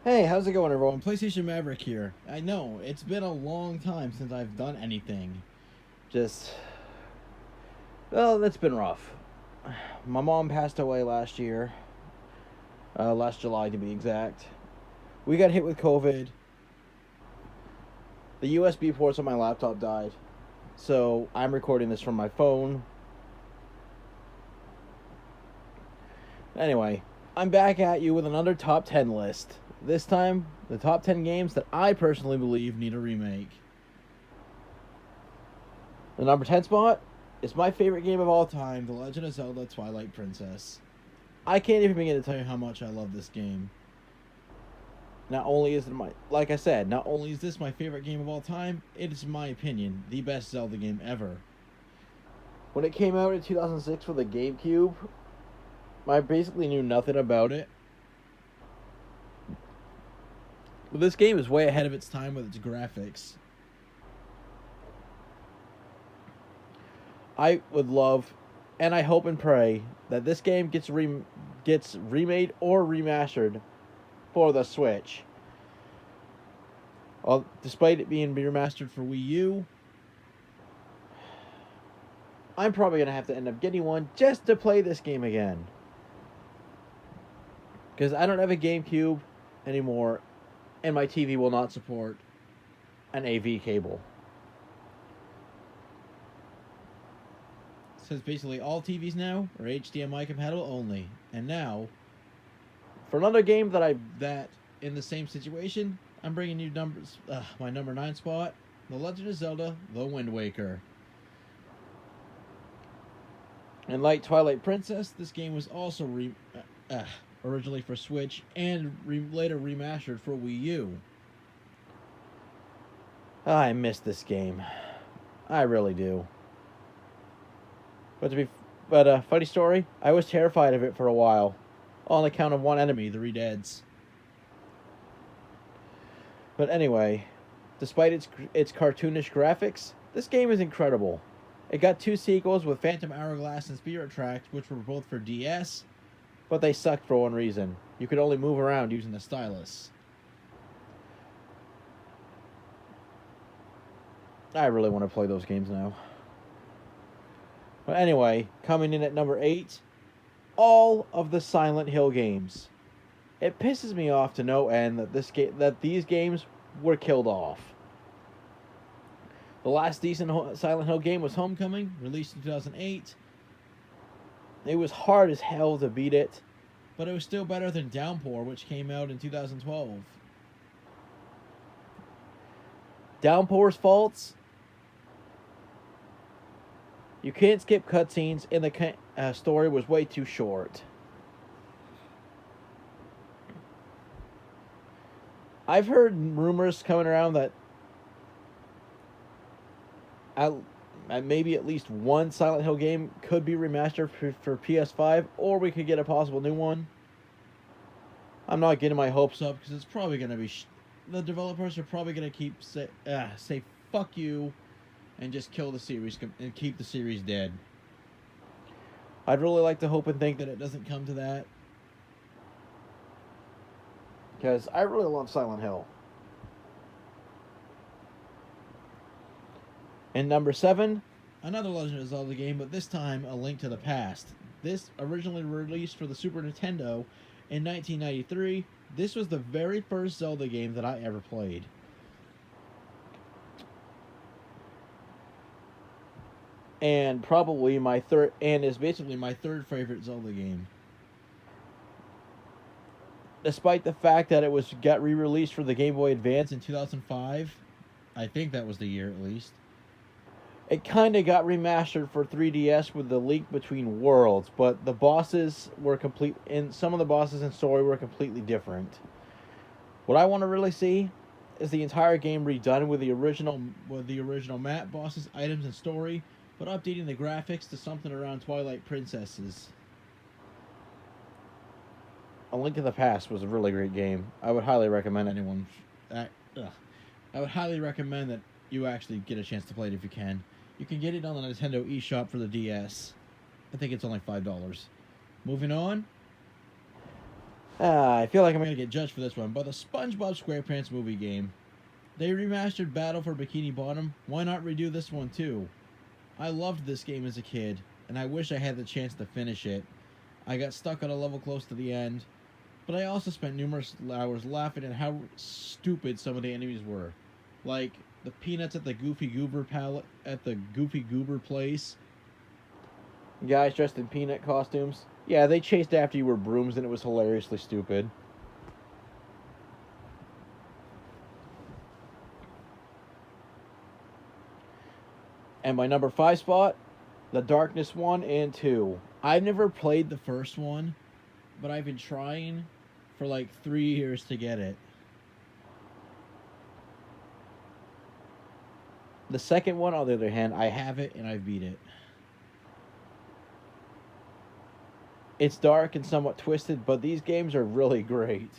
Hey, how's it going, everyone? PlayStation Maverick here. I know, it's been a long time since I've done anything. Just, well, it's been rough. My mom passed away last year, last July to be exact. We got hit with COVID. The USB ports on my laptop died. So I'm recording this from my phone. Anyway, I'm back at you with another top 10 list. This time, the top 10 games that I personally believe need a remake. The number 10 spot is my favorite game of all time, The Legend of Zelda Twilight Princess. I can't even begin to tell you how much I love this game. Not only is it like I said, not only is this my favorite game of all time, it is, in my opinion, the best Zelda game ever. When it came out in 2006 for the GameCube, I basically knew nothing about it. But this game is way ahead of its time with its graphics. I would love, and I hope and pray that this game gets remade or remastered for the Switch. Despite it being remastered for Wii U, I'm probably gonna have to end up getting one just to play this game again. Because I don't have a GameCube anymore, and my TV will not support an AV cable. So it's basically all TVs now are HDMI compatible only. And now, for another game that in the same situation, I'm bringing you my number 9 spot, The Legend of Zelda: The Wind Waker. And like Twilight Princess, this game was also originally for Switch and later remastered for Wii U. I miss this game. I really do. But to be, funny story, I was terrified of it for a while, on account of one enemy, the Redeads. But anyway, despite its cartoonish graphics, this game is incredible. It got 2 sequels with Phantom Hourglass and Spirit Tracks, which were both for DS, but they sucked for one reason. You could only move around using the stylus. I really want to play those games now. But anyway, coming in at number 8, all of the Silent Hill games. It pisses me off to no end that these games were killed off. The last decent Silent Hill game was Homecoming, released in 2008. It was hard as hell to beat it, but it was still better than Downpour, which came out in 2012. Downpour's faults: you can't skip cutscenes, and the story was way too short. I've heard rumors coming around that at, maybe at least one Silent Hill game could be remastered for PS5, or we could get a possible new one. I'm not getting my hopes up because it's probably going to be. The developers are probably going to say fuck you and just kill the series and keep the series dead. I'd really like to hope and think that it doesn't come to that, because I really love Silent Hill. And number 7, another Legend of Zelda game, but this time A Link to the Past. This originally released for the Super Nintendo in 1993. This was the very first Zelda game that I ever played. And probably is basically my third favorite Zelda game. Despite the fact that it got re-released for the Game Boy Advance in 2005, I think that was the year at least. It kind of got remastered for 3DS with the Link Between Worlds, but the bosses were complete, and some of the bosses in story were completely different. What I want to really see is the entire game redone with the original map, bosses, items, and story, but updating the graphics to something around Twilight Princesses. A Link to the Past was a really great game. I would highly recommend anyone. I would highly recommend that you actually get a chance to play it if you can. You can get it on the Nintendo eShop for the DS. I think it's only $5. Moving on. I feel like I'm going to get judged for this one, but the SpongeBob SquarePants movie game. They remastered Battle for Bikini Bottom. Why not redo this one too? I loved this game as a kid, and I wish I had the chance to finish it. I got stuck on a level close to the end, but I also spent numerous hours laughing at how stupid some of the enemies were. Like the peanuts at the Goofy Goober place. Guys dressed in peanut costumes. Yeah, they chased after you with brooms and it was hilariously stupid. And my number 5 spot, The Darkness 1 and 2. I've never played the first one, but I've been trying for like 3 years to get it. The second one, on the other hand, I have it and I've beat it. It's dark and somewhat twisted, but these games are really great.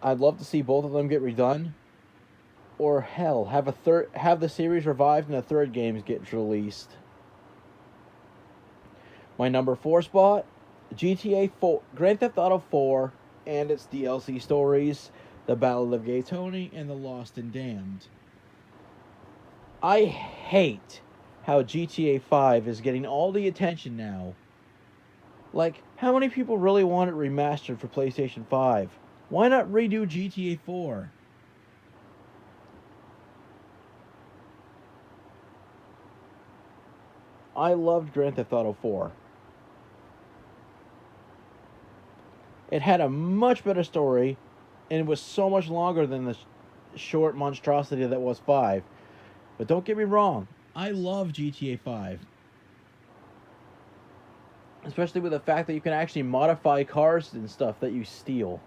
I'd love to see both of them get redone, or hell, have the series revived and a third game gets released. My number 4 spot, GTA 4, Grand Theft Auto 4, and its DLC stories, The Battle of Gay Tony and The Lost and Damned. I hate how GTA 5 is getting all the attention now. Like, how many people really want it remastered for PlayStation 5? Why not redo GTA 4? I loved Grand Theft Auto 4. It had a much better story, and it was so much longer than the short monstrosity that was 5. But don't get me wrong, I love GTA 5. Especially with the fact that you can actually modify cars and stuff that you steal.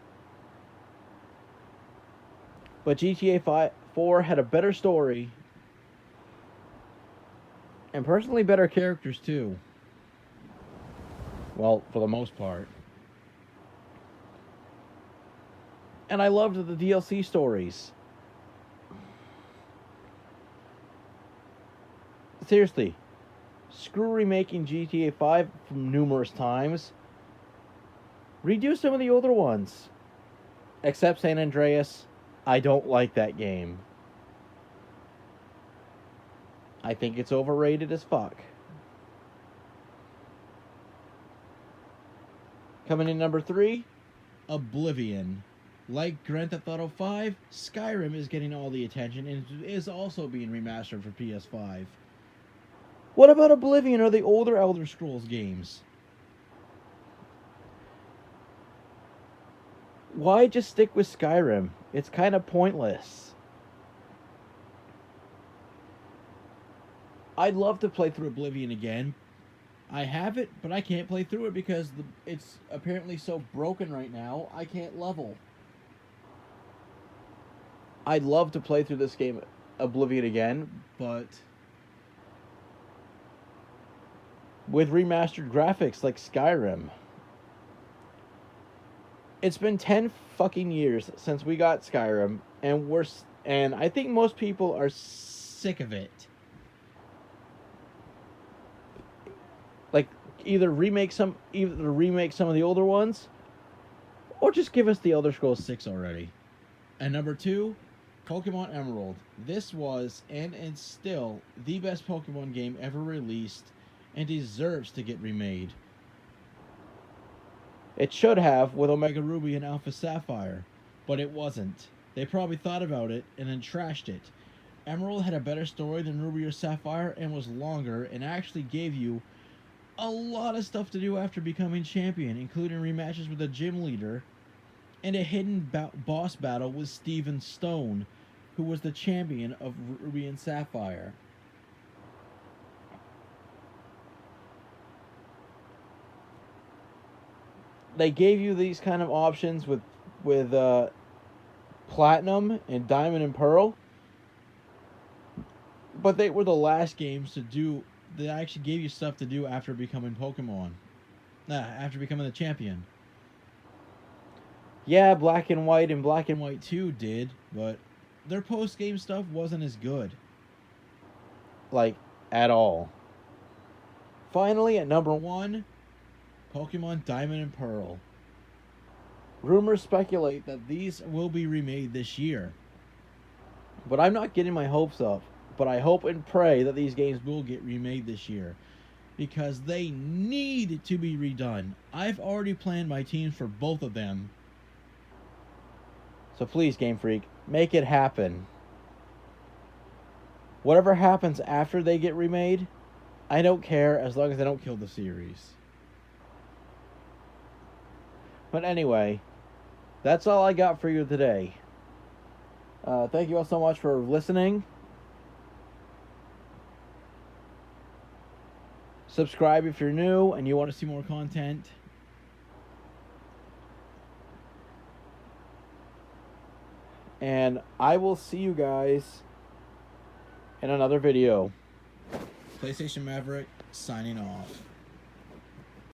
But GTA 4 had a better story, and personally better characters too. Well, for the most part. And I loved the DLC stories. Seriously, screw remaking GTA 5 numerous times. Redo some of the older ones. Except San Andreas, I don't like that game. I think it's overrated as fuck. Coming in number 3, Oblivion. Like Grand Theft Auto 5, Skyrim is getting all the attention and is also being remastered for PS5. What about Oblivion or the older Elder Scrolls games? Why just stick with Skyrim? It's kind of pointless. I'd love to play through Oblivion again. I have it, but I can't play through it because it's apparently so broken right now, I can't level. I'd love to play through this game, Oblivion, again, but with remastered graphics like Skyrim. It's been 10 fucking years since we got Skyrim, and I think most people are sick of it. Like, either remake some of the older ones, or just give us the Elder Scrolls 6 already. And number 2, Pokemon Emerald. This was, and is still, the best Pokemon game ever released, and deserves to get remade. It should have with Omega Ruby and Alpha Sapphire, but it wasn't. They probably thought about it and then trashed it. Emerald had a better story than Ruby or Sapphire and was longer and actually gave you a lot of stuff to do after becoming champion, including rematches with a gym leader and a hidden boss battle with Steven Stone, who was the champion of Ruby and Sapphire. They gave you these kind of options with Platinum and Diamond and Pearl, but they were the last games to do. They actually gave you stuff to do after becoming Pokemon, after becoming the champion. Yeah, Black and White and Black and White 2 did, but their post-game stuff wasn't as good. Like, at all. Finally, at number 1, Pokemon Diamond and Pearl. Rumors speculate that these will be remade this year. But I'm not getting my hopes up. But I hope and pray that these games will get remade this year, because they need to be redone. I've already planned my teams for both of them. So please, Game Freak, make it happen. Whatever happens after they get remade, I don't care as long as they don't kill the series. But anyway, that's all I got for you today. Thank you all so much for listening. Subscribe if you're new and you want to see more content. And I will see you guys in another video. PlayStation Maverick signing off.